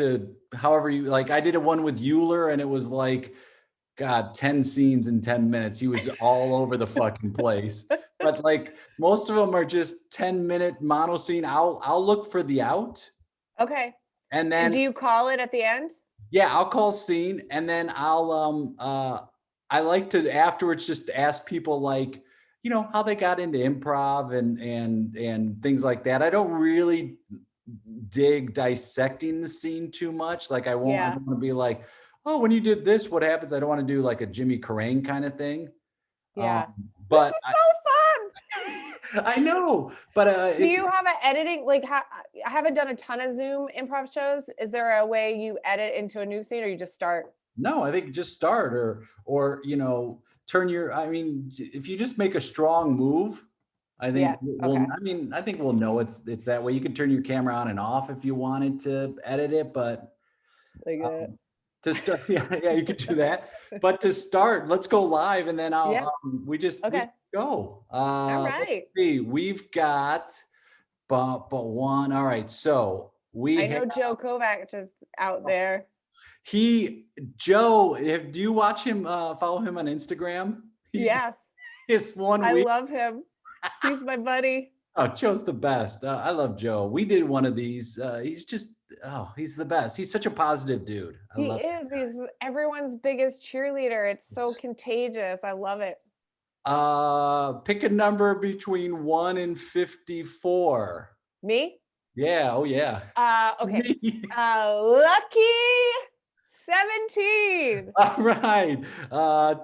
to however you like. I did a one with Euler and it was like, God, 10 scenes in 10 minutes. He was all over the fucking place. But like most of them are just 10-minute mono scene. I'll look for the out. Okay. And And then do you call it at the end? yeah, I'll call scene and then I like to afterwards just ask people like, you know, how they got into improv and things like that. I don't really dig dissecting the scene too much. Like I don't want to be like, oh, when you did this, what happens? I don't want to do like a Jimmy Carrane kind of thing. Yeah. This But is so fun. I know, but Do you have an editing, like I haven't done a ton of Zoom improv shows. Is there a way you edit into a new scene or you just start? no, I think just start or you know, turn your, I mean, if you just make a strong move, I think Okay. I think we'll know it's that way. You can turn your camera on and off if you wanted to edit it, but Like to start, yeah, you could do that. But to start, let's go live and then Yeah. we Okay. go. All Let's right. see, we've got but one. All right, so we I have know Joe Kovac just out there. Joe. Do you watch him? Follow him on Instagram. Yes. His one I week. love him. He's my buddy. Oh, Joe's the best. I love Joe. We did one of these. He's just, oh, he's the best. He's such a positive dude. I He love is. He's everyone's biggest cheerleader. It's so contagious. I love it. Pick a number between 1 and 54. Me? Yeah. Oh, yeah. Okay. Me. Lucky 17. All right.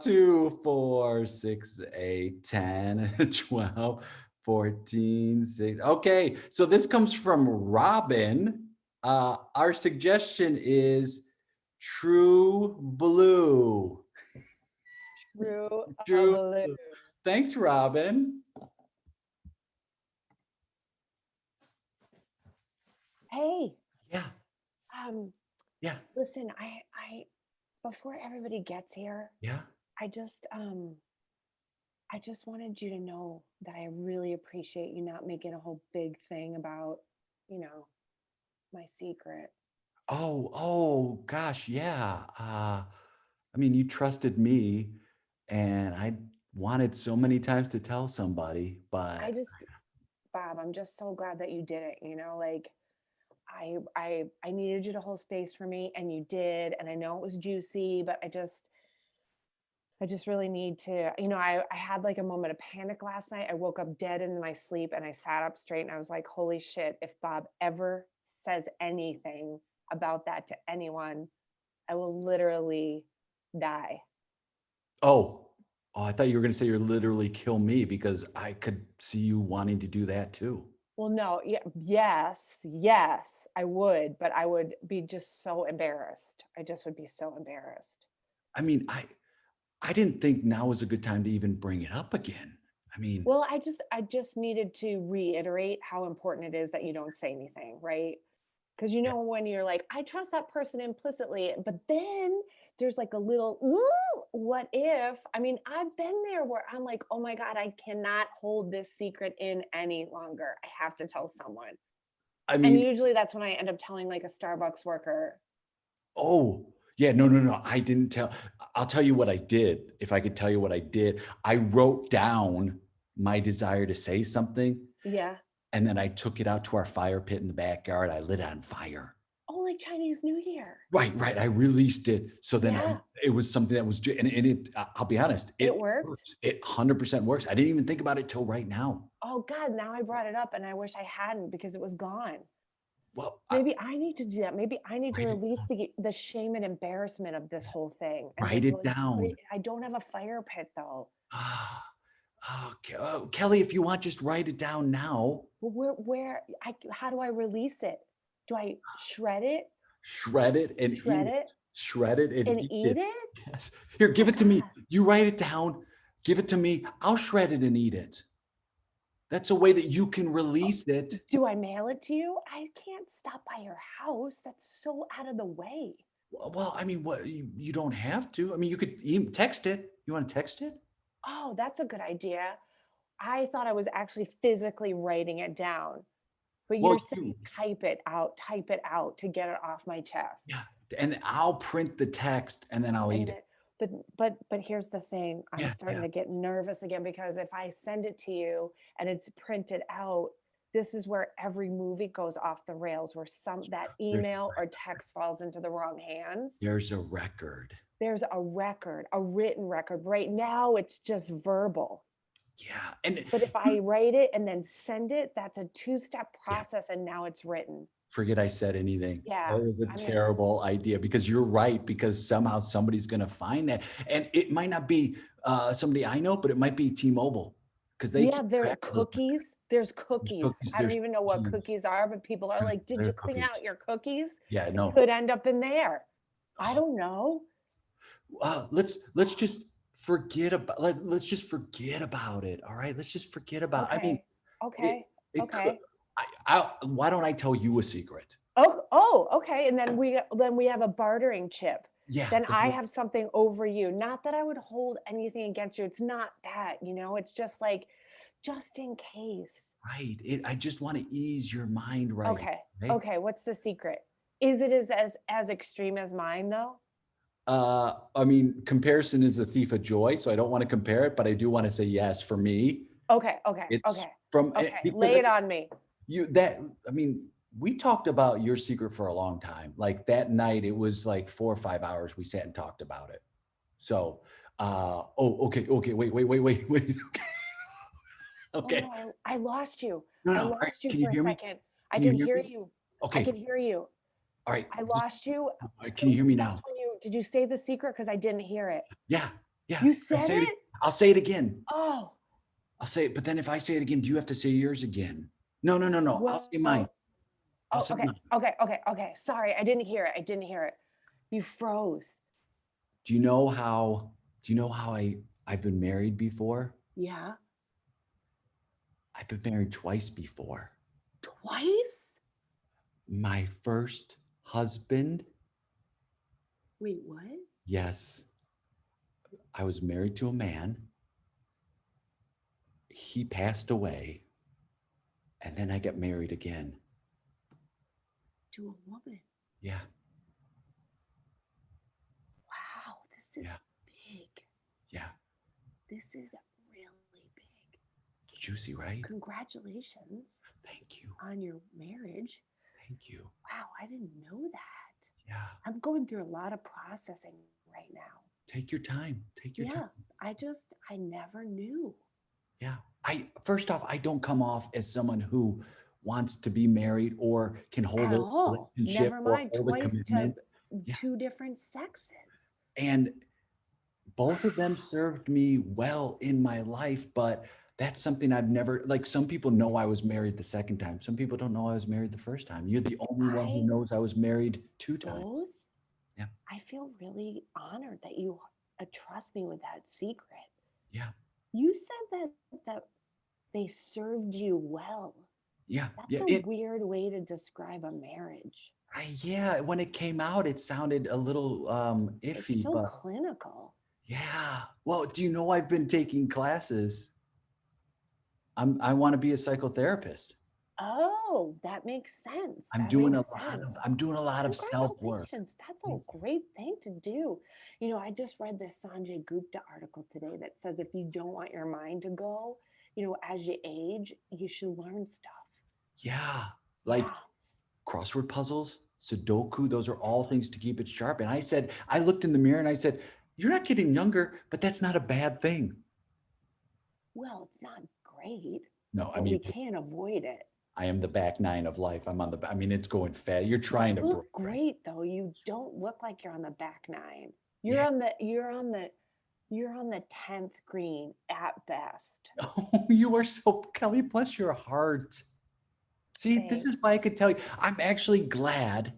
2, 4, 6, 8, 10, 12, 14, 6. Okay. So this comes from Robin. Our suggestion is True Blue. True True blue. Blue. Thanks, Robin. Hey. Yeah. Yeah. Listen, I before everybody gets here, Yeah. I just wanted you to know that I really appreciate you not making a whole big thing about, my secret. Oh, gosh. Yeah. I mean, you trusted me and I wanted so many times to tell somebody, but Bob, I'm just so glad that you did it, like I needed you to hold space for me and you did, and I know it was juicy, but I just really need to, I had like a moment of panic last night. I woke up dead in my sleep and I sat up straight and I was like, holy shit, if Bob ever says anything about that to anyone, I will literally die. oh, I thought you were going to say you're literally kill me because I could see you wanting to do that too. Well, no, yes, I would, but I would be just so embarrassed. I just would be so embarrassed. I mean, I didn't think now was a good time to even bring it up again. I mean, Well, I just needed to reiterate how important it is that you don't say anything, right? Because when you're like, I trust that person implicitly, but then there's like a little, ooh, what if? I mean, I've been there where I'm like, oh my God, I cannot hold this secret in any longer. I have to tell someone. I And mean, usually that's when I end up telling like a Starbucks worker. oh, yeah, no. I didn't tell. I'll tell you what I did. If I could tell you what I did, I wrote down my desire to say something. Yeah. And then I took it out to our fire pit in the backyard. I lit it on fire. Oh, like Chinese New Year. Right. I released it. So then Yeah. it was something that was, and it, I'll be honest, It worked? works. It 100% works. I didn't even think about it till right now. Oh God, now I brought it up and I wish I hadn't because it was gone. Well, Maybe I need to do that. Maybe I need to write it release down. the shame and embarrassment of this whole thing and Write just it like put it. down. I don't have a fire pit though. Kelly, if you want, just write it down now. Well, how do I release it? Do I shred it? Shred it and eat Shred it. it Shred it and and eat eat it. it? Yes. Here, give Oh it to me. God. You write it down. Give it to me. I'll shred it and eat it. That's a way that you can release it. Do I mail it to you? I can't stop by your house. That's so out of the way. Well, I mean, what you don't have to. I mean, you could text it. You want to text it? Oh, that's a good idea. I thought I was actually physically writing it down. But Well, you're saying you, type it out to get it off my chest. yeah. And I'll print the text and then I'll eat And it. but here's the thing. I'm Yeah, starting yeah. to get nervous again because if I send it to you and it's printed out, this is where every movie goes off the rails, where that There's, email or text falls into the wrong hands. there's a record. There's a record, a written record. Right now, it's just verbal. Yeah. And But if I write it and then send it, that's a two-step yeah, process, and now it's written. forget I said anything. Yeah, That was a I mean, terrible idea because you're right, because somehow somebody's going to find that. And it might not be somebody I know, but it might be T-Mobile because they yeah, keep there are track of those. cookies. There's There's cookies. cookies. I don't There's even know what cookies. cookies are, but people are like, "Did There you are clean cookies. out your cookies?" Yeah, It no. could end up in there. I Oh, don't know. let's just forget about let's just forget about it. All right. Let's just forget about, I mean, Okay. it Okay. it could, Okay. why don't I tell you a secret? Oh, okay. And then we have a bartering chip. Yeah. Then I have something over you. Not that I would hold anything against you. It's not that, it's just like, just in case. Right. I just want to ease your mind right Okay. now. Okay. Okay. What's the secret? Is it as extreme as mine though? I mean, comparison is the thief of joy, so I don't want to compare it, but I do want to say yes for me. Okay. Okay. It's Okay. from Okay. because Lay it on me. you that I mean, we talked about your secret for a long time. Like that night, it was like 4 or 5 hours we sat and talked about it. So, okay, wait. Oh Okay. no, I lost you. No, I no. All right. lost you Can you for a hear me? second. I Can you can hear hear me? you. I Okay. can hear you. All right. I lost you. Can you hear me That's now? when did you say the secret? Because I didn't hear it. Yeah. Yeah. You said it? I'll say it again. Oh, I'll say it, but then if I say it again, do you have to say yours again? No. I'll say mine. well, I'll oh, say okay, mine. okay. Sorry, I didn't hear it. I didn't hear it. You froze. Do you know how? Do you know how I've been married before? Yeah. I've been married twice before. Twice? My first husband, Wait, what? yes, I was married to a man. He passed away, and then I got married again. To a woman. Yeah, Wow, this is yeah, big. yeah. This is really big. Juicy, right? Congratulations Thank you. on your marriage. Thank you. Wow, I didn't know that. Yeah. I'm going through a lot of processing right now. Take your time. Take your Yeah, time. I never knew. Yeah. First off, I don't come off as someone who wants to be married or can hold At a all. relationship Never or mind, hold a twice to commitment. Yeah. two different sexes. And both of them served me well in my life, but that's something I've never, like, some people know I was married the second time. Some people don't know I was married the first time. You're the only one who I knows I was married 2 times. both. Yeah. I feel really honored that you trust me with that secret. Yeah. You said that they served you well. Yeah. That's Yeah. a weird way to describe a marriage. Yeah. When it came out, it sounded a little It's iffy, so but clinical. yeah. Well, do you know I've been taking classes? I want to be a psychotherapist. Oh, that makes sense. I'm That doing makes a lot of sense. I'm doing a lot of self-work. Congratulations. That's a great thing to do. I just read this Sanjay Gupta article today that says if you don't want your mind to go, as you age, you should learn stuff. Yeah. Like Yeah. crossword puzzles, Sudoku, those are all things to keep it sharp. And I looked in the mirror and I said, you're not getting younger, but that's not a bad thing. Well, it's not great, No, I but we mean, can't avoid it. I am the back nine of life. I mean, it's going fast. You're trying to You break. look great though. You don't look like you're on the back nine. Yeah. You're on the 10th green at best. Oh, you are so, Kelly, bless your heart. See, this is Thanks. why I could tell you, I'm actually glad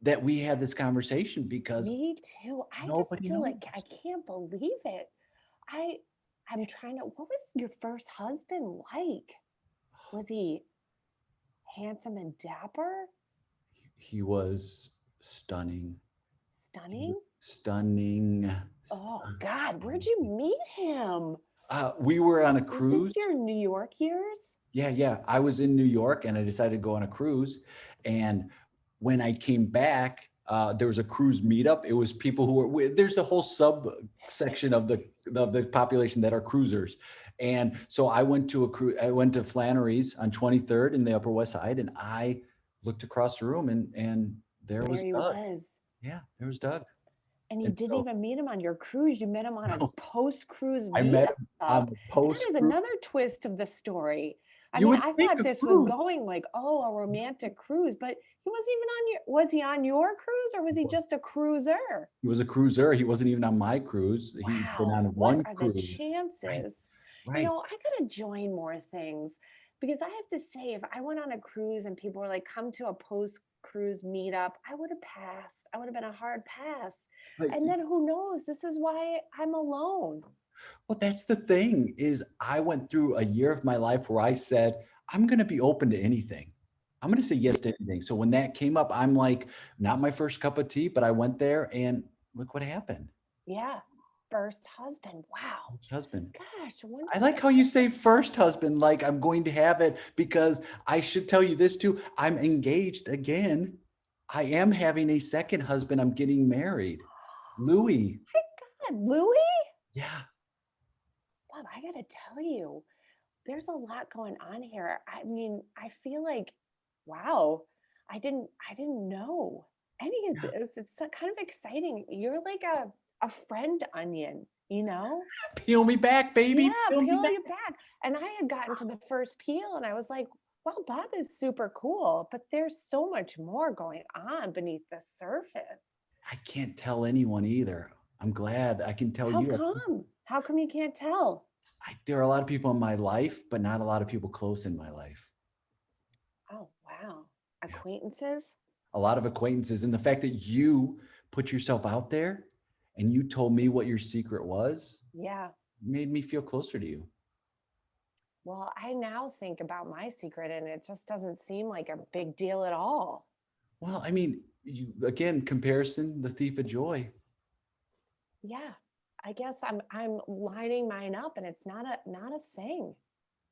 that we had this conversation because Me too. I just nobody feel knows. like I can't believe it. I'm trying to, what was your first husband like? Was he handsome and dapper? He was stunning. Stunning? Stunning. Oh God, where'd you meet him? We were on a Was cruise. this your New York years? Yeah. I was in New York and I decided to go on a cruise. And when I came back, there was a cruise meetup. It was people who were, there's a whole subsection of the population that are cruisers. And so I went to I went to Flannery's on 23rd in the Upper West Side, and I looked across the room and there There was he Doug. was. Yeah, there was Doug. And you And didn't so even meet him on your cruise. You met him on a no, post-cruise I met meetup. him on the That post is cruise. another twist of the story. I You mean, would I think thought a this was cruise. going like, oh, a romantic cruise, but he wasn't even on your, was he on your cruise or was he just a cruiser? He was a cruiser. He wasn't even on my cruise. He'd been on Wow, what one are the cruise. Right, chances? You right. know, I gotta join more things because I have to say, if I went on a cruise and people were like, come to a post cruise meetup, I would have passed. I would have been a hard pass. But And then who knows? This is why I'm alone. well, that's the thing is I went through a year of my life where I said, I'm going to be open to anything. I'm going to say yes to anything. So when that came up, I'm like, not my first cup of tea, but I went there and look what happened. Yeah. First husband. Wow. Husband. Gosh, I like how you say first husband, like I'm going to have it, because I should tell you this too. I'm engaged again. I am having a second husband. I'm getting married. Louis. my God, Louis? Yeah. Bob, I gotta tell you, there's a lot going on here. I mean, I feel like, wow, I didn't know any of Yeah. this. It's kind of exciting. You're like a friend onion, you know? Peel me back, baby. Yeah, Peel me peel back. you back. And I had gotten to the first peel and I was like, wow, Bob is super cool, but there's so much more going on beneath the surface. I can't tell anyone either. I'm glad I can tell How you. come? How come you can't tell? There are a lot of people in my life, but not a lot of people close in my life. Oh, wow. Yeah. Acquaintances? A lot of acquaintances. And the fact that you put yourself out there and you told me what your secret was Yeah. made me feel closer to you. Well, I now think about my secret and it just doesn't seem like a big deal at all. Well, I mean, you again, comparison, the thief of joy. Yeah. I guess I'm lining mine up and it's not a thing.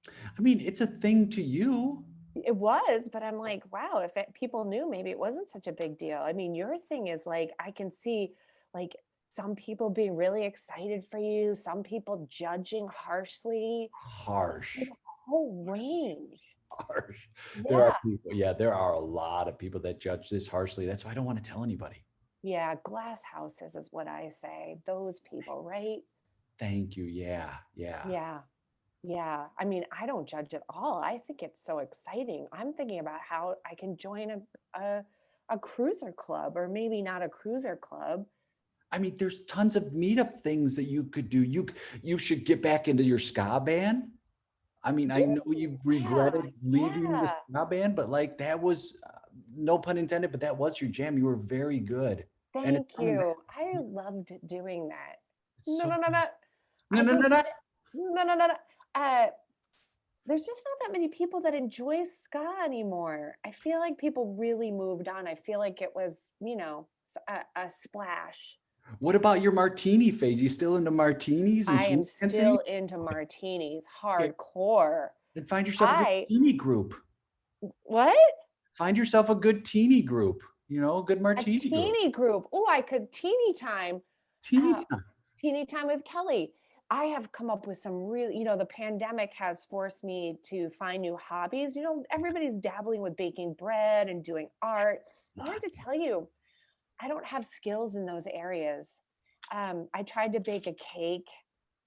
I mean, it's a thing to you. It was, but I'm like, wow, if people knew, maybe it wasn't such a big deal. I mean, your thing is like, I can see like some people being really excited for you, some people judging harshly, like Harsh. a whole range. Harsh. There are Yeah. people, yeah, there are a lot of people that judge this harshly. That's why I don't want to tell anybody. Yeah. Glass houses is what I say. Those people, right? Thank you. Yeah. Yeah. Yeah. Yeah. I mean, I don't judge at all. I think it's so exciting. I'm thinking about how I can join a cruiser club or maybe not a cruiser club. I mean, there's tons of meetup things that you could do. You should get back into your ska band. I mean, I know Ooh, you yeah. regretted leaving the Yeah. ska band, but like that was no pun intended, but that was your jam. You were very good, and it's Thank coming back. you. I loved doing that. It's No, so no, no, no. no, I no, no, just, no. no, no, no, no. Uh, there's just not that many people that enjoy ska anymore. I feel like people really moved on. I feel like it was, a splash. What about your martini phase? You still into martinis and I am sweet things? still into martinis, Okay, hardcore. then find yourself a good I teeny group. what? Find yourself a good teeny group. A good A martini group. teeny group. Oh, I could teeny time. Teeny Uh, time. teeny time with Kelly. I have come up with some really, the pandemic has forced me to find new hobbies. Everybody's dabbling with baking bread and doing art. I have to tell you, I don't have skills in those areas. I tried to bake a cake,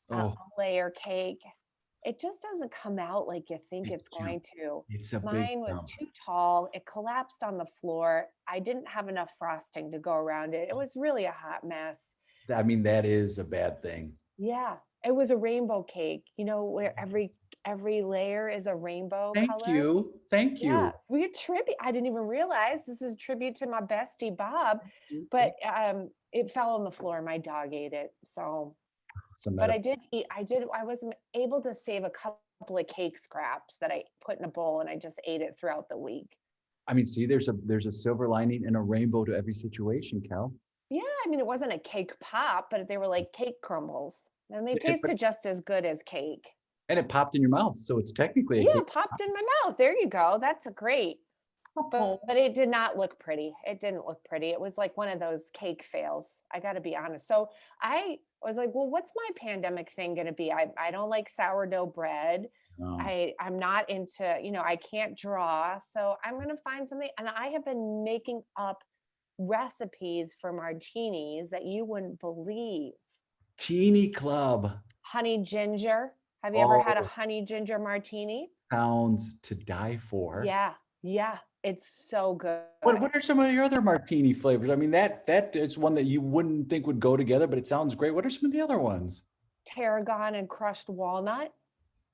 a Oh, layer cake. It just doesn't come out like you think big it's jump. going to. It's a big Mine was jump. too tall. It collapsed on the floor. I didn't have enough frosting to go around it. It was really a hot mess. I mean, that is a bad thing. Yeah, it was a rainbow cake, where every layer is a rainbow Thank color. you. Thank Yeah, you. we attribute. I didn't even realize this is a tribute to my bestie Bob, but Thank it fell on the floor. My dog ate it. So, some but meta. I did eat. I was able to save a couple of cake scraps that I put in a bowl, and I just ate it throughout the week. I mean, see, there's a silver lining and a rainbow to every situation, Cal. Yeah, I mean, it wasn't a cake pop, but they were like cake crumbles, and they But tasted just as good as cake. And it popped in your mouth. So it's technically a Yeah, cake. it popped in my mouth. There you go. That's a great. But it did not look pretty. It didn't look pretty. It was like one of those cake fails. I got to be honest. So I was like, well, what's my pandemic thing going to be? I don't like sourdough bread. Oh. I'm not into, I can't draw. So I'm going to find something. And I have been making up recipes for martinis that you wouldn't believe. Teeny club. Honey ginger. Have you ever had a Oh, honey ginger martini? sounds to die for. Yeah. Yeah. It's so good. What are some of your other martini flavors? I mean, that is one that you wouldn't think would go together, but it sounds great. What are some of the other ones? Tarragon and crushed walnut.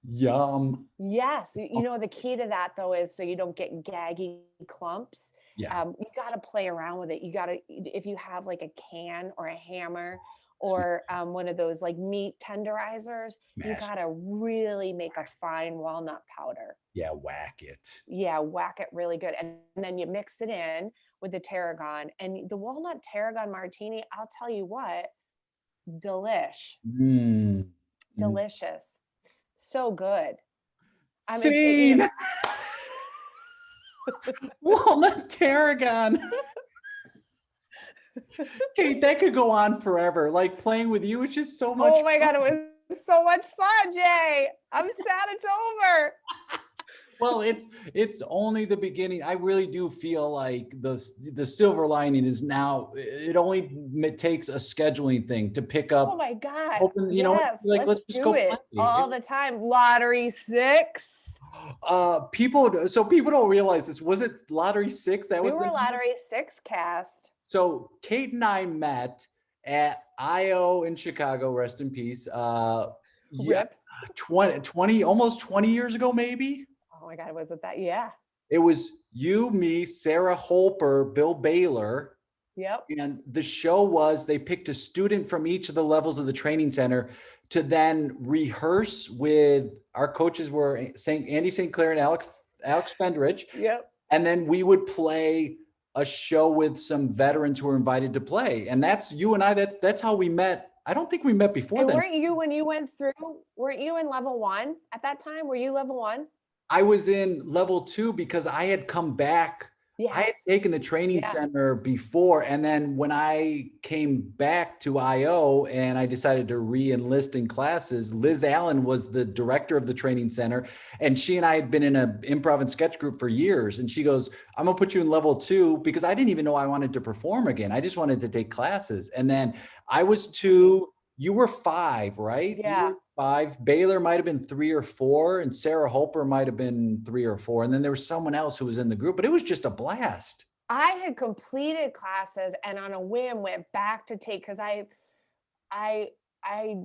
Yum. Yes, the key to that though is so you don't get gaggy clumps. Yeah. You got to play around with it. You got to, if you have like a can or a hammer Sweet or one of those like meat tenderizers, you mash. got to really make a fine walnut powder. Yeah, whack it. Yeah, whack it really good. And then you mix it in with the tarragon and the walnut tarragon martini. I'll tell you what, Mm. delicious, so good. I mean, Scene. Walnut tarragon. Kate, that could go on forever. Like playing with you, it's just so much Oh my God, it fun. was so much fun, Jay. I'm sad it's over. Well, it's only the beginning. I really do feel like the silver lining is now it only takes a scheduling thing to pick Oh up. my God. Open, Yes, like let's let's just do go it play. all the time. Lottery 6. People don't realize this. Was it Lottery 6? That We was the were number? Lottery 6 cast. So Kate and I met at IO in Chicago, rest in peace. Yeah, Rip. 20, almost 20 years ago, maybe. Oh my God, was it that? Yeah. It was you, me, Sarah Holper, Bill Baylor. Yep. And the show was they picked a student from each of the levels of the training center to then rehearse with our coaches were Andy St. Clair and Alex Fendrich. Yep. And then we would play a show with some veterans who were invited to play. And that's you and I, that's how we met. I don't think we met before And then. weren't you, when you went through, weren't you in level 1 at that time? Were you level 1? I was in level 2 because I had come back. Yes. I had taken the training center before. And then when I came back to IO and I decided to re-enlist in classes, Liz Allen was the director of the training center. And she and I had been in an improv and sketch group for years. And she goes, I'm gonna put you in level 2 because I didn't even know I wanted to perform again. I just wanted to take classes. And then I was 2, you were 5, right? Yeah. You were 5. Baylor might have been 3 or 4, and Sarah Holper might have been 3 or 4. And then there was someone else who was in the group, but it was just a blast. I had completed classes and on a whim went back to take, because I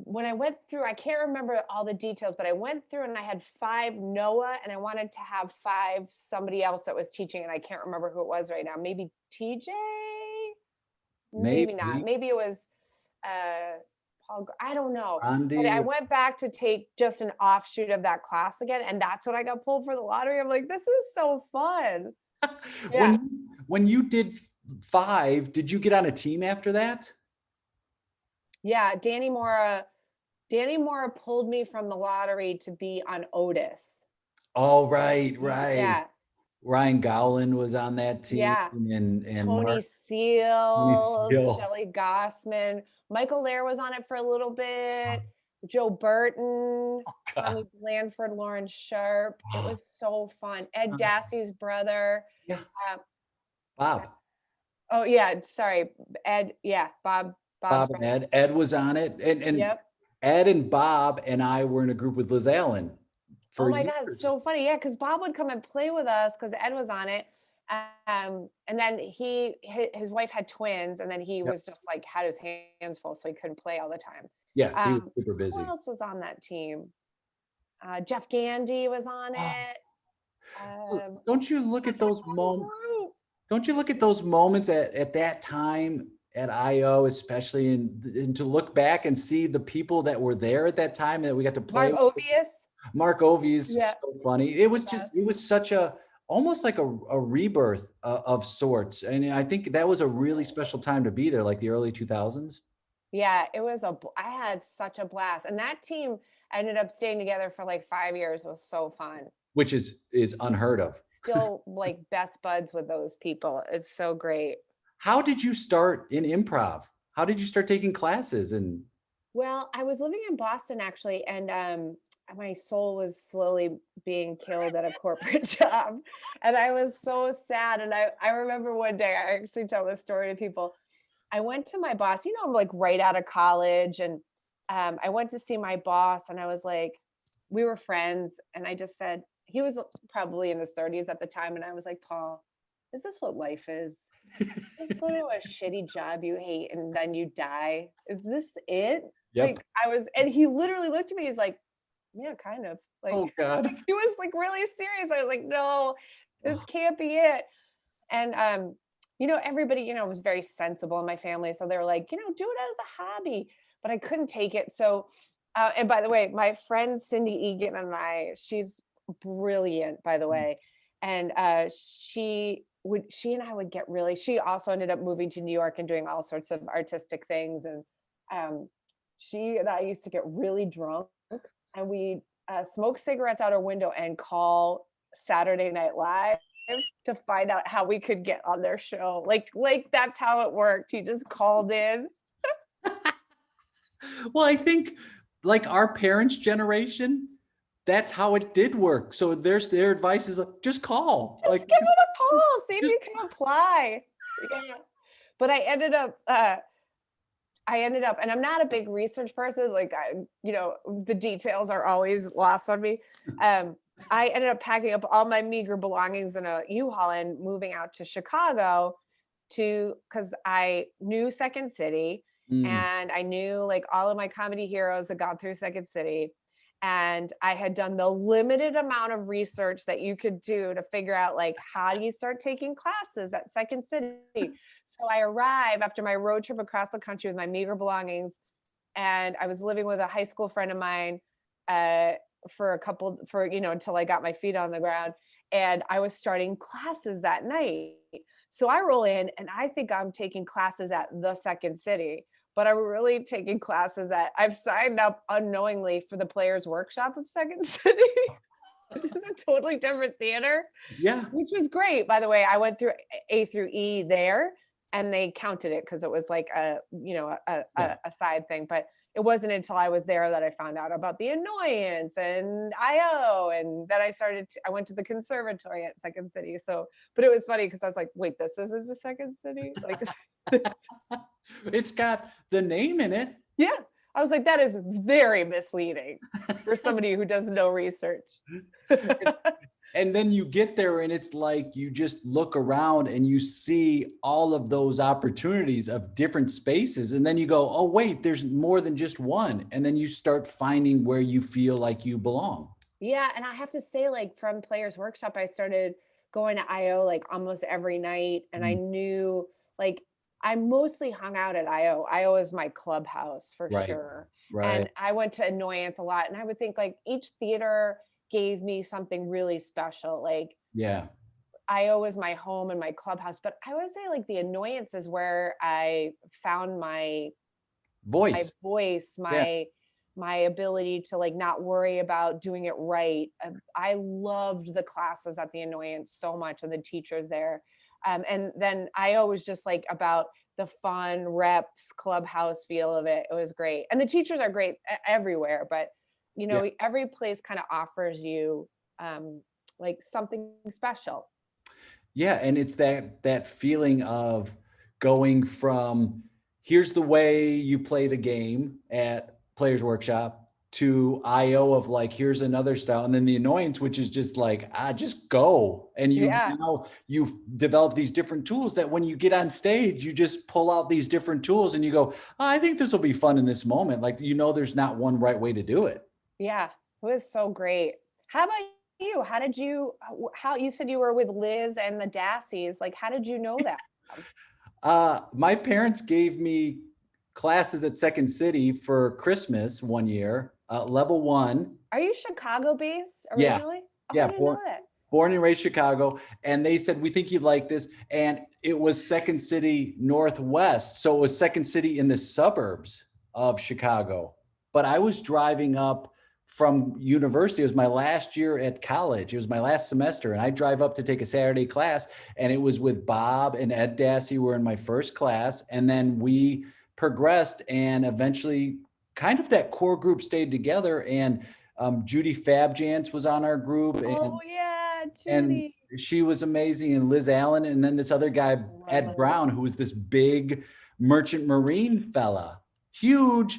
when I went through, I can't remember all the details, but I went through and I had 5 Noah and I wanted to have 5 somebody else that was teaching, and I can't remember who it was right now. Maybe TJ? Maybe not. Maybe it was Paul, I don't know. Andy, but I went back to take just an offshoot of that class again, and that's when I got pulled for the lottery. I'm like, this is so fun. Yeah. When you did 5, did you get on a team after that? Yeah, Danny Mora pulled me from the lottery to be on Otis. Oh, right. Yeah. Ryan Gowland was on that team. Yeah. And Tony Seals, Shelley Gossman, Michael Lair was on it for a little bit. Joe Burton, Tommy Blandford, Lauren Sharp. It was so fun. Ed Dassey's brother. Yeah. Bob. Oh yeah, sorry, Ed. Yeah, Bob and Ed. Ed was on it, and yep. Ed and Bob and I were in a group with Liz Allen. Oh my God, it's so funny. Yeah, because Bob would come and play with us because Ed was on it. And then his wife had twins, and then he was just like had his hands full, so he couldn't play all the time. Yeah, he was super busy. Who else was on that team? Jeff Gandy was on it. Don't you look at those moments? Don't you look at those moments at that time at IO, especially, and to look back and see the people that were there at that time that we got to play. Mark Ovius, so funny. It was just, it was such a, almost like a rebirth of sorts. And I think that was a really special time to be there, like the early 2000s. Yeah, it was I had such a blast. And that team ended up staying together for like 5 years. It was so fun. which is unheard of. Still like best buds with those people. It's so great. How did you start in improv? How did you start taking classes? And Well, I was living in Boston actually, and my soul was slowly being killed at a corporate job, and I was so sad. And I remember one day I actually tell this story to people. I went to my boss, you know, I'm like right out of college, and I went to see my boss, and I was like, we were friends, and I just said he was probably in his 30s at the time, and I was like, Paul, is this what life is? Just go to a shitty job you hate and then you die. Is this it? yep. Like I was, and he literally looked at me. He's like, yeah, kind of. Oh God. Like he was like really serious. I was like, no, this can't be it. And you know, everybody, you know, was very sensible in my family. So they were like, you know, do it as a hobby. But I couldn't take it. So and by the way, my friend Cindy Egan and she's brilliant, by the way. And she and I would get really, she also ended up moving to New York and doing all sorts of artistic things. And she and I used to get really drunk, and we'd smoke cigarettes out our window and call Saturday Night Live to find out how we could get on their show. Like that's how it worked. You just called in. Well, I think like our parents' generation, that's how it did work. So their advice is like, just call. Just Like give it a call. See if just you can apply. Yeah. But I ended up, and I'm not a big research person. Like you know, the details are always lost on me. I ended up packing up all my meager belongings in a U-Haul and moving out to Chicago because I knew Second City, mm, and I knew like all of my comedy heroes had gone through Second City. And I had done the limited amount of research that you could do to figure out like how do you start taking classes at Second City. So I arrive after my road trip across the country with my meager belongings, and I was living with a high school friend of mine for you know, until I got my feet on the ground, and I was starting classes that night. So I roll in and I think I'm taking classes at the Second City, but I'm really taking classes I've signed up unknowingly for the Players Workshop of Second City, which is a totally different theater, yeah. which was great. By the way, I went through A through E there, and they counted it because it was like a, you know, Yeah. a side thing. But it wasn't until I was there that I found out about the annoyance and IO, and then I went to the conservatory at Second City. So, but it was funny because I was like, wait, this isn't the Second City? Like, It's got the name in it. yeah. I was like, that is very misleading for somebody who does no research. And then you get there and it's like you just look around and you see all of those opportunities of different spaces. And then you go, oh, wait, there's more than just one. And then you start finding where you feel like you belong. Yeah, and I have to say, like from Players Workshop, I started going to IO like almost every night, and I Mm, knew like I mostly hung out at IO. IO is my clubhouse for right, sure, right. and I went to Annoyance a lot, and I would think like each theater gave me something really special. Like Yeah. IO was my home and my clubhouse, but I would say like the Annoyance is where I found my Voice. voice, Yeah. my ability to like not worry about doing it right. I loved the classes at the Annoyance so much, and the teachers there. And then I always just like about the fun reps clubhouse feel of it. It was great, and the teachers are great everywhere. But you Yeah. know, every place kind of offers you like something special. Yeah, and it's that feeling of going from here's the way you play the game at Players Workshop to IO of like here's another style, and then the annoyance, which is just like just go, and you Yeah. now you've developed these different tools that when you get on stage you just pull out these different tools and you go, I think this will be fun in this moment. Like there's not one right way to do it. Yeah, it was so great. How about you? How did you how you said you were with Liz and the Dassies? Like, how did you know that? My parents gave me classes at Second City for Christmas one year, level one. Are you Chicago based Yeah, originally? Oh, I yeah, didn't know that. born and raised Chicago. And they said, we think you'd like this. And it was Second City Northwest. So it was Second City in the suburbs of Chicago. But I was driving up from university. It was my last year at college. It was my last semester. And I drive up to take a Saturday class, and it was with Bob and Ed Dassey were in my first class. And then we progressed, and eventually kind of that core group stayed together. And Judy Fabjans was on our group, Oh yeah, and Judy. she was amazing, and Liz Allen, and then this other guy, Ed Love Brown, who was this big merchant marine fella, huge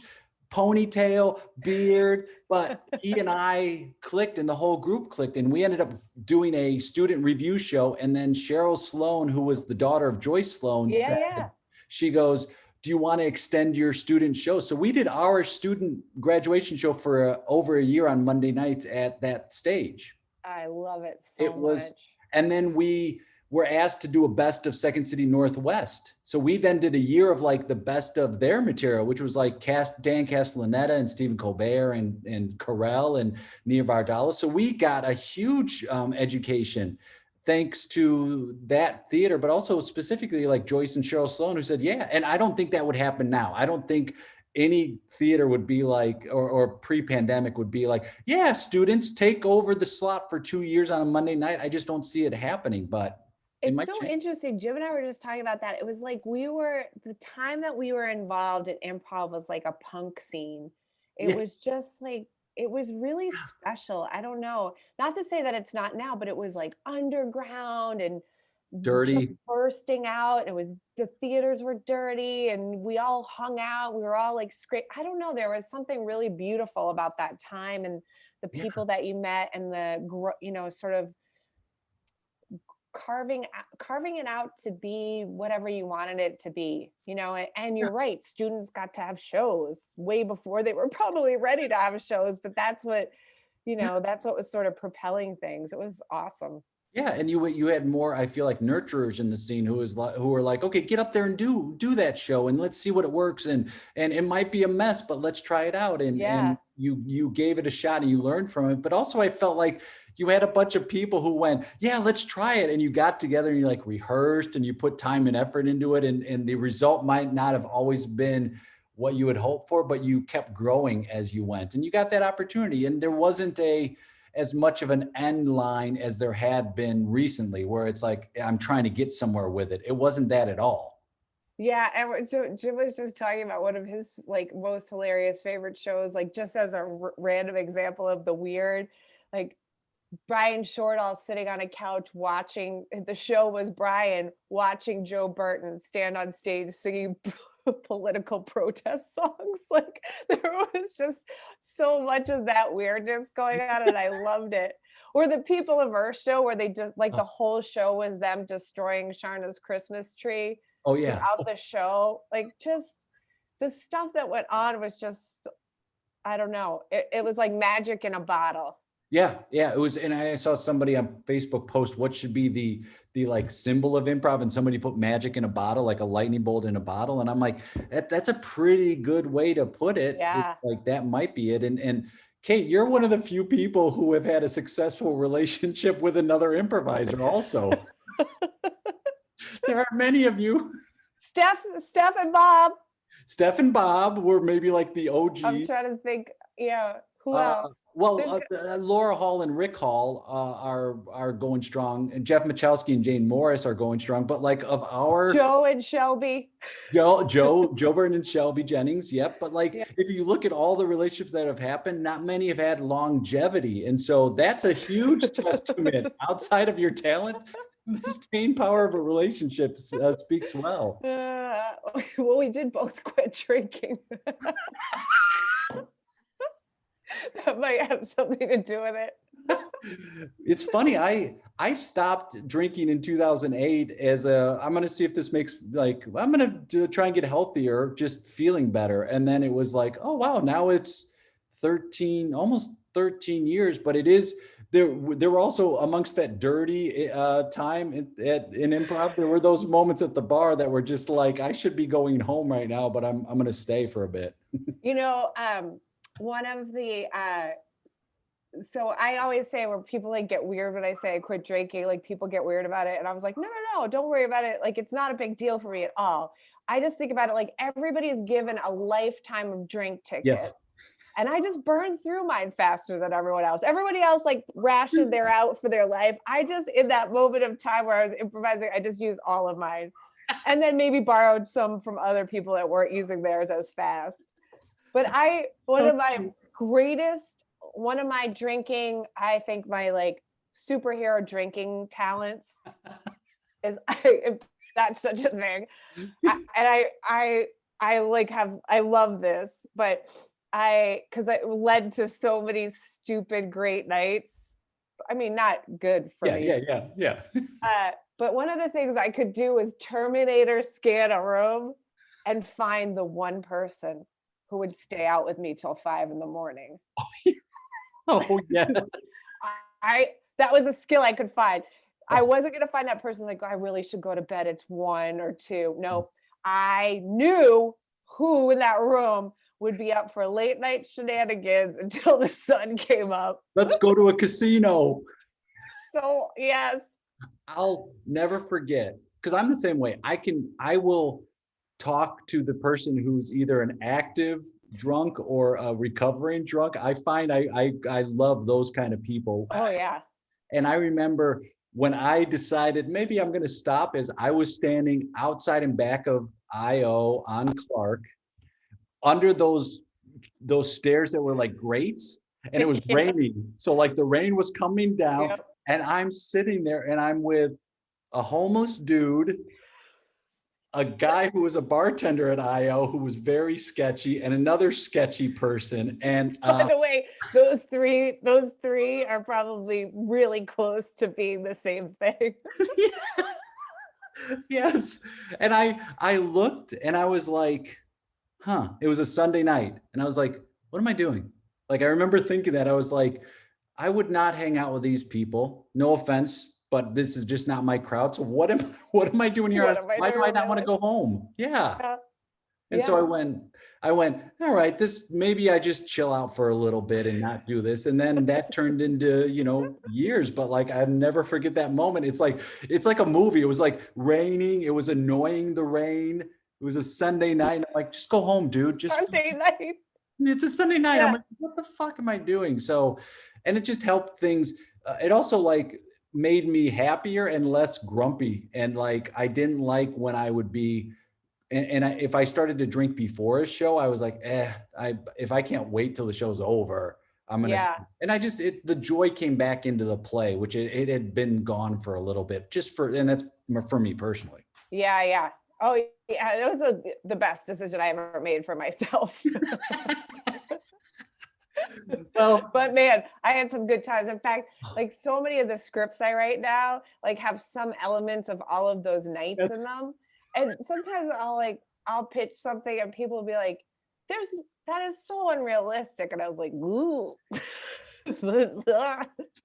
ponytail, beard, but he and I clicked, and the whole group clicked, and we ended up doing a student review show. And then Cheryl Sloan, who was the daughter of Joyce Sloan, Yeah, said, yeah. she goes, do you want to extend your student show? So we did our student graduation show for over a year on Monday nights at that stage. I love it so It was, much. and then we were asked to do a best of Second City Northwest. So we then did a year of like the best of their material, which was like Dan Castellaneta and Stephen Colbert and Carell and Nia Vardalos. So we got a huge education thanks to that theater, but also specifically like Joyce and Cheryl Sloan, who said, yeah. And I don't think that would happen now. I don't think any theater would be like, or pre-pandemic would be like, yeah, students take over the slot for 2 years on a Monday night. I just don't see it happening, but it It's might so change. interesting. Jim and I were just talking about that. It was like the time that we were involved in improv was like a punk scene. It Yeah, was just like, it was really special. I don't know. Not to say that it's not now, but it was like underground and just dirty. bursting out. It was, the theaters were dirty and we all hung out. We were all like scrape. I don't know. There was something really beautiful about that time and the Yeah, people that you met and sort of carving it out to be whatever you wanted it to be, and yeah. you're right, students got to have shows way before they were probably ready to have shows, but that's what that's what was sort of propelling things. It was awesome. Yeah, and you had more, I feel like, nurturers in the scene who were like, okay, get up there and do that show, and let's see what it works, and it might be a mess, but let's try it out. And Yeah. you gave it a shot and you learned from it. But also I felt like you had a bunch of people who went, yeah, let's try it. And you got together and you like rehearsed and you put time and effort into it. And the result might not have always been what you had hoped for, but you kept growing as you went. And you got that opportunity. And there wasn't as much of an end line as there had been recently, where it's like, I'm trying to get somewhere with it. It wasn't that at all. Yeah, and Jim was just talking about one of his like most hilarious favorite shows, like just as a random example of the weird, like Brian Shortall sitting on a couch watching, the show was Brian watching Joe Burton stand on stage singing political protest songs. Like there was just so much of that weirdness going on and I loved it. Or the People of Earth show where they just like the whole show was them destroying Sharna's Christmas tree Oh yeah. throughout the show. Like just the stuff that went on was just, I don't know. It was like magic in a bottle. Yeah, yeah, it was. And I saw somebody on Facebook post what should be the like symbol of improv, and somebody put magic in a bottle, like a lightning bolt in a bottle. And I'm like, that's a pretty good way to put it. It's Yeah. like that might be it. And Kate, you're one of the few people who have had a successful relationship with another improviser also. There are many of you. Steph and Bob. Steph and Bob were maybe like the I'm OG. trying to think. Yeah. Who else? Well, Laura Hall and Rick Hall are going strong, and Jeff Michalski and Jane Morris are going strong. But like of our Joe and Shelby. Joe Burton and Shelby Jennings, yep. But like Yeah. if you look at all the relationships that have happened, not many have had longevity, and so that's a huge testament. Outside of your talent, the staying power of a relationship speaks well. Well, we did both quit drinking. That might have something to do with it. It's funny. I stopped drinking in 2008 as I'm going to see if this makes like, I'm going to try and get healthier, just feeling better. And then it was like, oh, wow, now it's 13, almost 13 years, but it is, there were also amongst that dirty time in improv, there were those moments at the bar that were just like, I should be going home right now, but I'm going to stay for a bit. One of the so I always say where people like get weird when I say I quit drinking, like people get weird about it. And I was like, no, don't worry about it. Like, it's not a big deal for me at all. I just think about it like everybody is given a lifetime of drink tickets. Yes. And I just burned through mine faster than everyone else. Everybody else like rationed their out for their life. I just, in that moment of time where I was improvising, I just used all of mine. And then maybe borrowed some from other people that weren't using theirs as fast. But one of my drinking, I think my like superhero drinking talents is if that's such a thing. I love this, but because it led to so many stupid great nights. I mean, not good for me. Yeah. But one of the things I could do is Terminator scan a room and find the one person who would stay out with me till 5 a.m. Oh yeah. That was a skill I could find. I wasn't gonna find that person like, I really should go to bed. It's 1 or 2. No, I knew who in that room would be up for late night shenanigans until the sun came up. Let's go to a casino. So yes. I'll never forget, because I'm the same way. I will talk to the person who's either an active drunk or a recovering drunk. I find I love those kind of people. Oh yeah. And I remember when I decided maybe I'm going to stop, as I was standing outside and back of IO on Clark under those stairs that were like grates, and it was raining. So like the rain was coming down, and I'm sitting there and I'm with a homeless dude, a guy who was a bartender at IO who was very sketchy, and another sketchy person. And by the way, those three are probably really close to being the same thing. Yes. And I looked and I was like, it was a Sunday night. And I was like, what am I doing? Like, I remember thinking that. I was like, I would not hang out with these people. No offense, but this is just not my crowd. So what am I doing here? Why do I not want to go home? Yeah. And so I went, all right, maybe I just chill out for a little bit and not do this. And then that turned into, years, but like, I never forget that moment. It's like a movie. It was like raining. It was annoying, the rain. It was a Sunday night. And I'm like, just go home, dude. Just Sunday night. It's a Sunday night. Yeah. I'm like, what the fuck am I doing? So, and it just helped things. It also like made me happier and less grumpy. And like, I didn't like when I would be, if I started to drink before a show, I was like, if I can't wait till the show's over, I'm going to, and the joy came back into the play, which it had been gone for a little bit, and that's for me personally. Yeah. Oh yeah. It was the best decision I ever made for myself. Well, but man, I had some good times. In fact, like so many of the scripts I write now, like have some elements of all of those nights in them. And sometimes I'll pitch something and people will be like, that is so unrealistic. And I was like, ooh,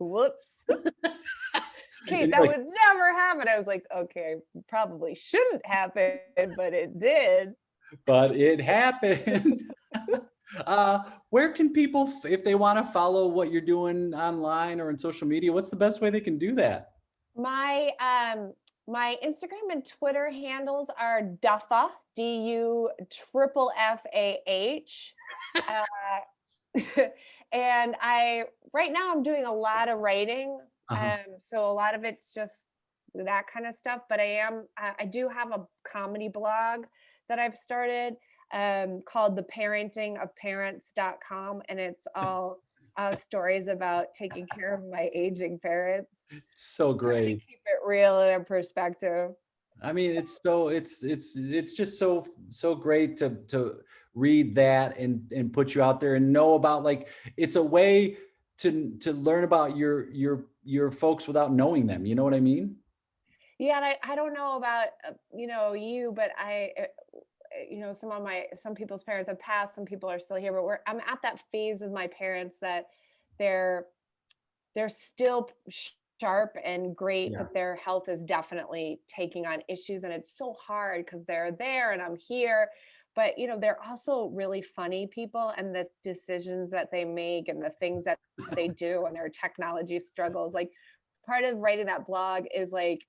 whoops. Kate, that would never happen. I was like, okay, probably shouldn't happen, but it did. But it happened. Where can people, if they want to follow what you're doing online or in social media, what's the best way they can do that? My Instagram and Twitter handles are Duffa, DUFFAH. And right now I'm doing a lot of writing. So a lot of it's just that kind of stuff, but I do have a comedy blog that I've started called theparentingofparents.com, and it's all stories about taking care of my aging parents. So great. Keep it real and in perspective. I mean, it's just so great to read that and put you out there and know about, like, it's a way to learn about your folks without knowing them. You know what I mean? Yeah, and I don't know about you, but some people's parents have passed, some people are still here, but I'm at that phase of my parents that they're still sharp and great, but their health is definitely taking on issues, and it's so hard because they're there and I'm here, but they're also really funny people, and the decisions that they make and the things that they do and their technology struggles, like part of writing that blog is like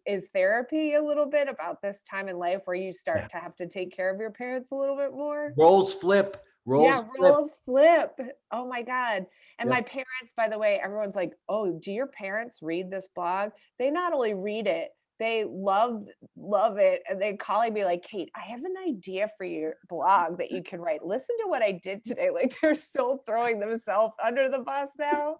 is therapy a little bit about this time in life where you start to have to take care of your parents a little bit more. Roles flip Roles Yeah, flip. roles flip. Oh my God. And Yep. my parents, by the way, everyone's like, "Oh, do your parents read this blog?" They not only read it, they love it, and they calling me like, "Kate, I have an idea for your blog that you can write. Listen to what I did today." Like they're so throwing themselves under the bus now.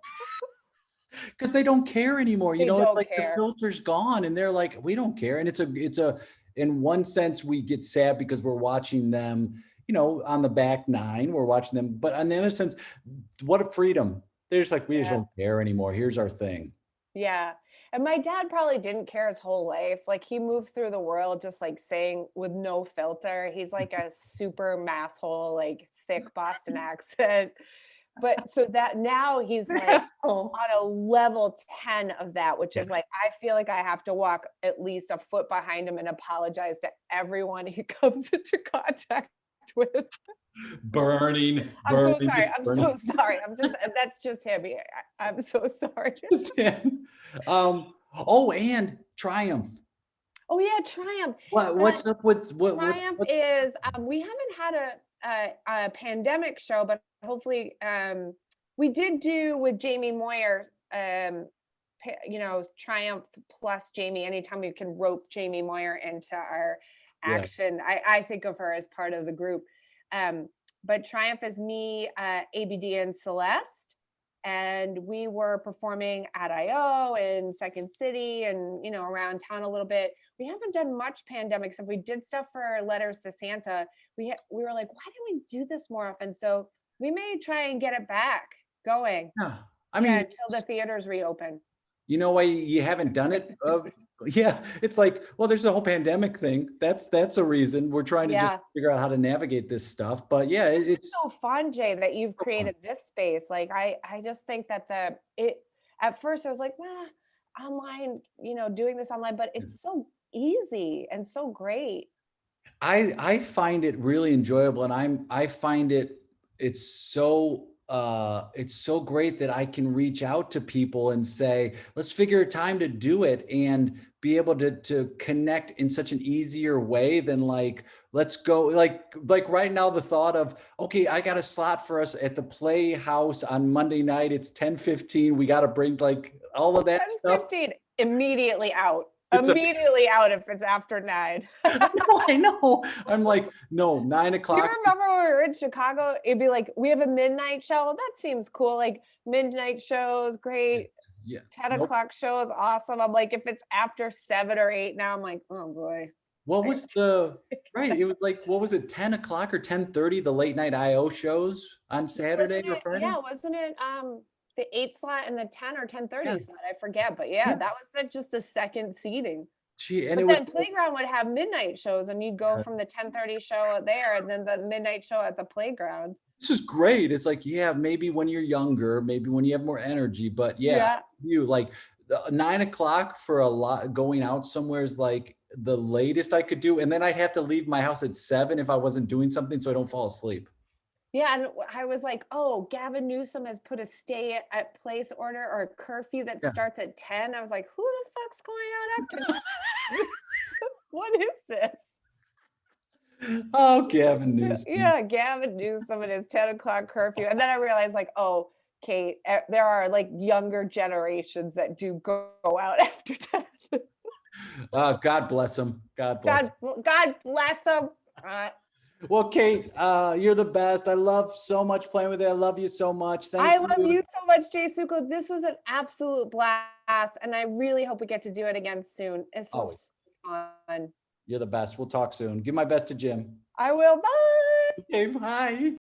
Because they don't care anymore. They It's don't like the care. filter's gone and they're like, we don't care. And in one sense, we get sad because we're watching them, on the back nine, we're watching them. But on the other sense, what a freedom. They're just like, we just Yeah. don't care anymore. Here's our thing. Yeah. And my dad probably didn't care his whole life. Like he moved through the world just like saying with no filter. He's like a super masshole, like thick Boston accent. But so that now he's like Oh, on a level 10 of that, which yeah. is like I feel like I have to walk at least a foot behind him and apologize to everyone he comes into contact with. I'm so Burning, sorry. just I'm burning. so sorry. That's just him. I'm so sorry. Just him. And Triumph. Oh yeah, Triumph. Uh, What's up with Triumph what? is we haven't had a pandemic show, but hopefully we did do with Jamie Moyer, Triumph plus Jamie. Anytime we can rope Jamie Moyer into our Yeah. action, I think of her as part of the group. Um, but Triumph is me, ABD, and Celeste, and we were performing at IO in Second City and around town a little bit. We haven't done much pandemic stuff. We did stuff for Letters to Santa. We were like, why don't we do this more often? So we may try and get it back going. Yeah. I Yeah, mean, until the theaters reopen. you know why you haven't done it? Yeah, it's like, well, there's a whole pandemic thing. That's a reason we're trying to just Yeah. figure out how to navigate this stuff. But yeah, This is it's so fun, Jay, that you've so fun. created this space. Like I just think that at first I was like, online, doing this online, but it's so easy and so great. I find it really enjoyable, and I find it's so great that I can reach out to people and say, let's figure a time to do it and be able to connect in such an easier way than like, let's go like right now, the thought of, okay, I got a slot for us at the Playhouse on Monday night. It's 10:15. We got to bring like all of that stuff. 10:15, immediately out. It's a Immediately out if it's after 9. I know. I'm like, no, Do you 9 o'clock. remember when we were in Chicago? It'd be like, we have a midnight show. That seems cool. Like midnight shows, Yeah. great. Yeah. 10 Nope. o'clock show is awesome. I'm like, if it's after 7 or 8 now, I'm like, oh boy. What I was got the right? It was like, what was it, 10 o'clock or 10:30, the late night IO shows on Saturday Wasn't or it, Friday? yeah, wasn't it the 8 slot and the 10 or Yeah. 10:30 slot? I forget. But yeah, Yeah. that was just the second seating. Gee, and it But was then Playground would have midnight shows and you'd go from the 10:30 show there and then the midnight show at the Playground. this is great. It's like, yeah, maybe when you're younger, maybe when you have more energy, but yeah, Yeah. you like 9 o'clock for a lot going out somewhere is like the latest I could do. And then I'd have to leave my house at 7 if I wasn't doing something so I don't fall asleep. Yeah, and I was like, "Oh, Gavin Newsom has put a stay at place order or a curfew that Yeah. starts at 10." I was like, "Who the fuck's going out after 10? What is this?" Oh, Gavin Newsom. Yeah, Gavin Newsom and his 10 o'clock curfew. And then I realized, like, oh, Kate, there are like younger generations that do go out after 10. God bless him. God bless him. God bless them. Well, Kate, you're the best. I love so much playing with you. I love you so much. Thank I love you. you so much, Jay Suko. This was an absolute blast, and I really hope we get to do it again soon. This Always. was so fun. You're the best. We'll talk soon. Give my best to Jim. I will. Bye. Okay, bye.